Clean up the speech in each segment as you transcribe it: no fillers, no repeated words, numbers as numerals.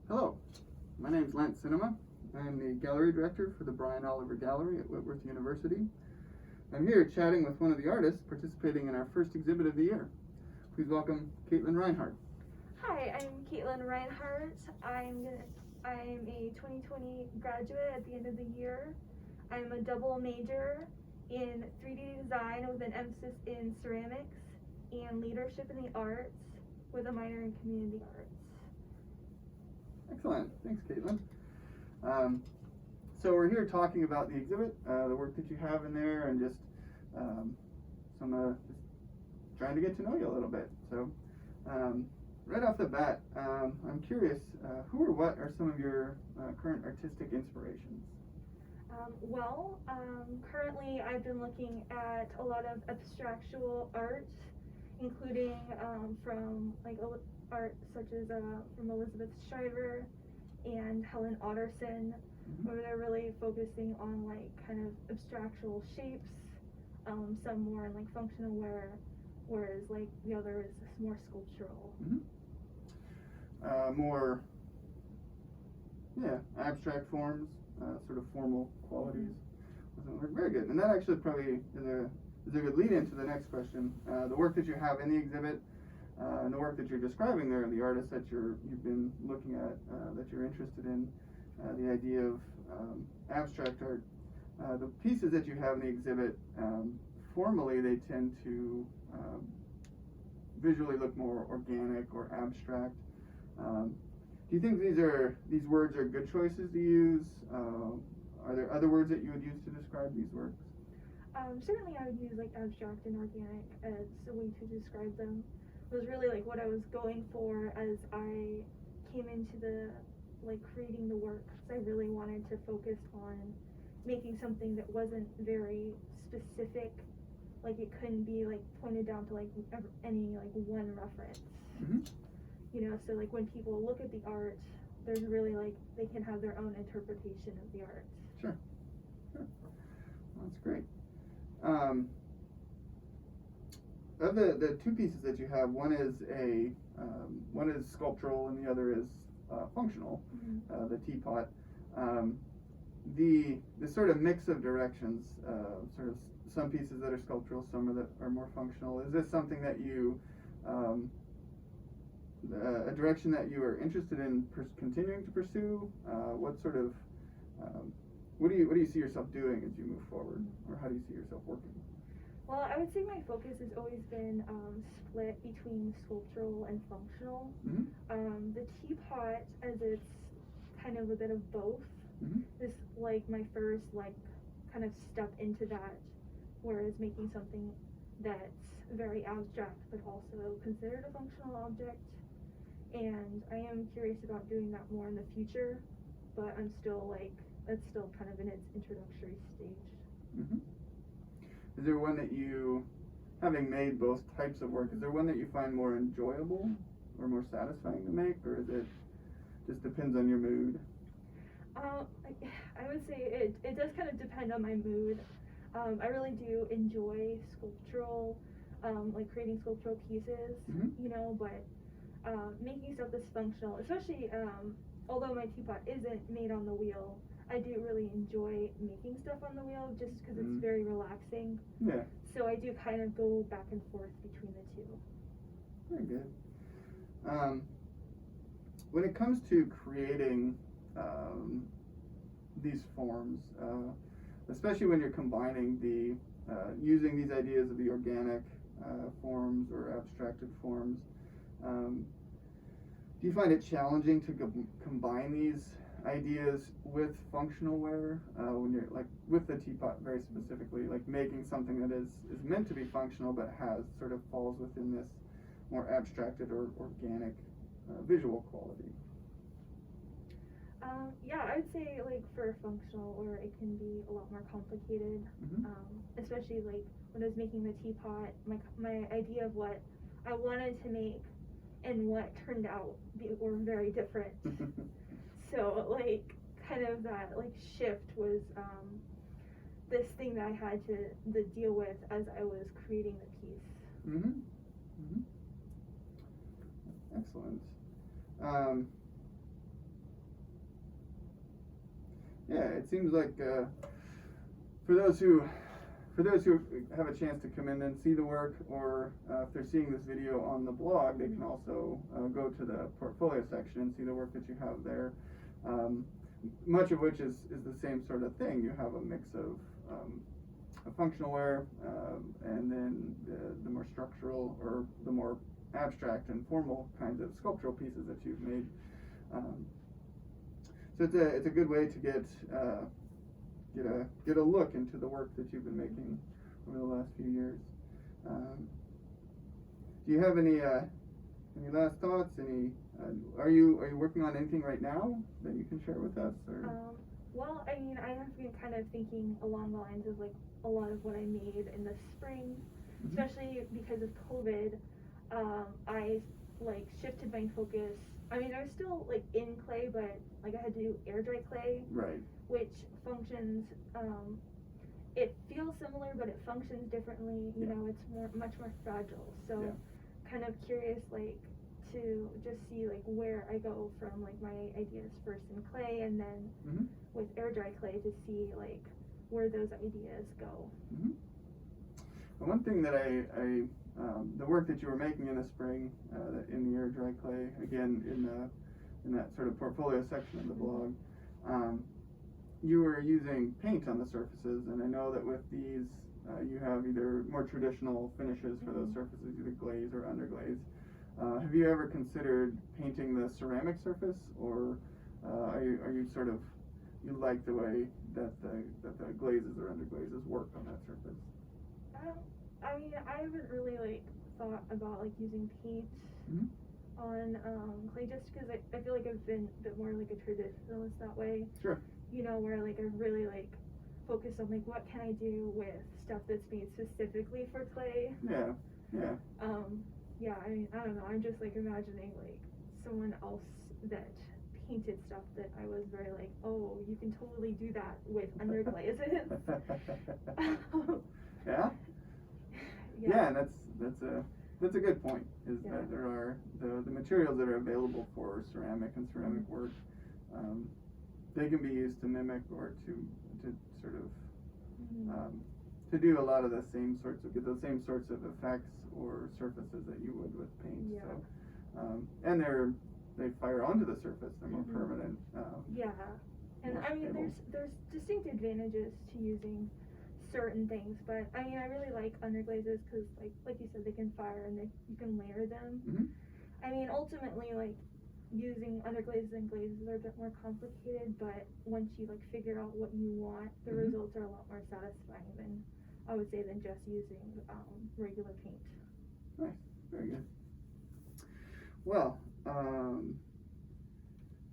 Hello, my name is Lance Cinema. I am the gallery director for the Bryan Oliver Gallery at Whitworth University. I'm here chatting with one of the artists participating in our first exhibit of the year. Please welcome Katelyn Rinehart. Hi, I'm Katelyn Rinehart. I'm a 2020 graduate at the end of the year. I'm a double major in 3D design with an emphasis in ceramics and leadership in the arts with a minor in community arts. Excellent. Thanks, Katelyn. So we're here talking about the exhibit, the work that you have in there, and just trying to get to know you a little bit. So right off the bat, I'm curious, who or what are some of your current artistic inspirations? Currently I've been looking at a lot of abstractual art, including from art such as from Elizabeth Shriver and Helen Otterson, where they're really focusing on kind of abstractual shapes, some more in functional wear, whereas the other is more sculptural. More abstract forms, sort of formal qualities. Very good. And that actually probably is a good lead into the next question. The work that you have in the exhibit and the work that you're describing there, the artists that you've been looking at, that you're interested in, the idea of abstract art. The pieces that you have in the exhibit, formally they tend to visually look more organic or abstract. Do you think these words are good choices to use? Are there other words that you would use to describe these works? Certainly I would use abstract and organic as a way to describe them. It was really what I was going for as I came into the creating the work, because I really wanted to focus on making something that wasn't very specific, it couldn't be pointed down to any one reference. So when people look at the art, there's really they can have their own interpretation of the art. Sure. Well, that's great. Of the two pieces that you have, one is sculptural and the other is functional. The teapot. The sort of mix of directions, sort of some pieces that are sculptural, some that are more functional. Is this something that you a direction that you are interested in continuing to pursue? What sort of what do you see yourself doing as you move forward, or how do you see yourself working? Well, I would say my focus has always been split between sculptural and functional. The teapot, as it's kind of a bit of both, is my first kind of step into that, whereas making something that's very abstract but also considered a functional object. And I am curious about doing that more in the future, but I'm still it's still kind of in its introductory stage. Is there one that you, having made both types of work, is there one that you find more enjoyable or more satisfying to make, or is it just depends on your mood? I would say it does kind of depend on my mood. I really do enjoy sculptural, creating sculptural pieces, but making stuff that's functional, especially although my teapot isn't made on the wheel, I do really enjoy making stuff on the wheel just because it's very relaxing. Yeah. So I do kind of go back and forth between the two. Very good. When it comes to creating these forms, especially when you're combining using these ideas of the organic forms or abstracted forms, do you find it challenging to combine these ideas with functional wear, when you're with the teapot very specifically, making something that is meant to be functional but sort of falls within this more abstracted or organic visual quality? Yeah, I would say for functional, or it can be a lot more complicated, especially when I was making the teapot, my idea of what I wanted to make and what turned out were very different. So kind of that shift was this thing that I had to deal with as I was creating the piece. Excellent. Yeah, it seems like for those who have a chance to come in and see the work, or if they're seeing this video on the blog, they can also go to the portfolio section and see the work that you have there. Much of which is the same sort of thing. You have a mix of functional wear and then the more structural or the more abstract and formal kinds of sculptural pieces that you've made. So it's a good way to get a look into the work that you've been making over the last few years. Do you have any last thoughts? Are you working on anything right now that you can share with us? Or? Well, I mean, I have been kind of thinking along the lines of like a lot of what I made in the spring, especially because of COVID. I like shifted my focus. I mean, I was still like in clay, but like I had to do air dry clay, right? Which functions. It feels similar, but it functions differently. You know, it's much more fragile. So, kind of curious, like, to just see like where I go from like my ideas first in clay, and then with air dry clay to see like where those ideas go. Well, one thing that I the work that you were making in the spring in the air dry clay, again in that sort of portfolio section of the blog, you were using paint on the surfaces, and I know that with these you have either more traditional finishes for those surfaces, either glaze or underglaze. Have you ever considered painting the ceramic surface, or are you sort of, you like the way that the glazes or underglazes work on that surface? I mean, I haven't really like thought about like using paint on clay, just because I feel like I've been a bit more like a traditionalist that way. Sure. You know, where like I really like focus on like what can I do with stuff that's made specifically for clay. Yeah. Yeah, I mean, I don't know, I'm just like imagining like someone else that painted stuff that I was very like, oh, you can totally do that with underglazes. Yeah? Yeah, and that's a good point, is that there are the materials that are available for ceramic and ceramic work, they can be used to mimic or to sort of to do a lot of the same sorts of effects or surfaces that you would with paint. Yeah. So, and they fire onto the surface. They're more permanent. Yeah, and I mean, there's distinct advantages to using certain things, but I mean, I really like underglazes because, like you said, they can fire and you can layer them. I mean, ultimately, like using underglazes and glazes are a bit more complicated, but once you like figure out what you want, the results are a lot more satisfying than I would say than just using regular paint. Nice, very good. Well,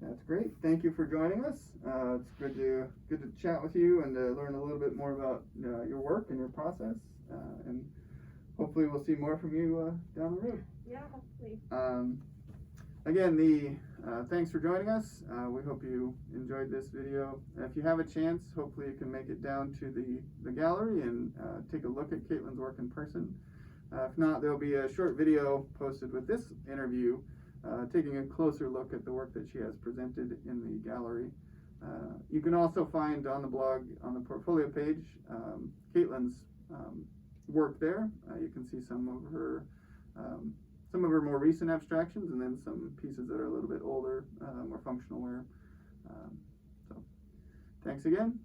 that's great. Thank you for joining us. It's good to chat with you and to learn a little bit more about your work and your process. And hopefully we'll see more from you down the road. Yeah, hopefully. Again, thanks for joining us. We hope you enjoyed this video. If you have a chance, hopefully you can make it down to the gallery and take a look at Katelyn's work in person. If not, there'll be a short video posted with this interview taking a closer look at the work that she has presented in the gallery. You can also find on the blog, on the portfolio page, Katelyn's work there. You can see some of her more recent abstractions, and then some pieces that are a little bit older, more functional wear. So, thanks again.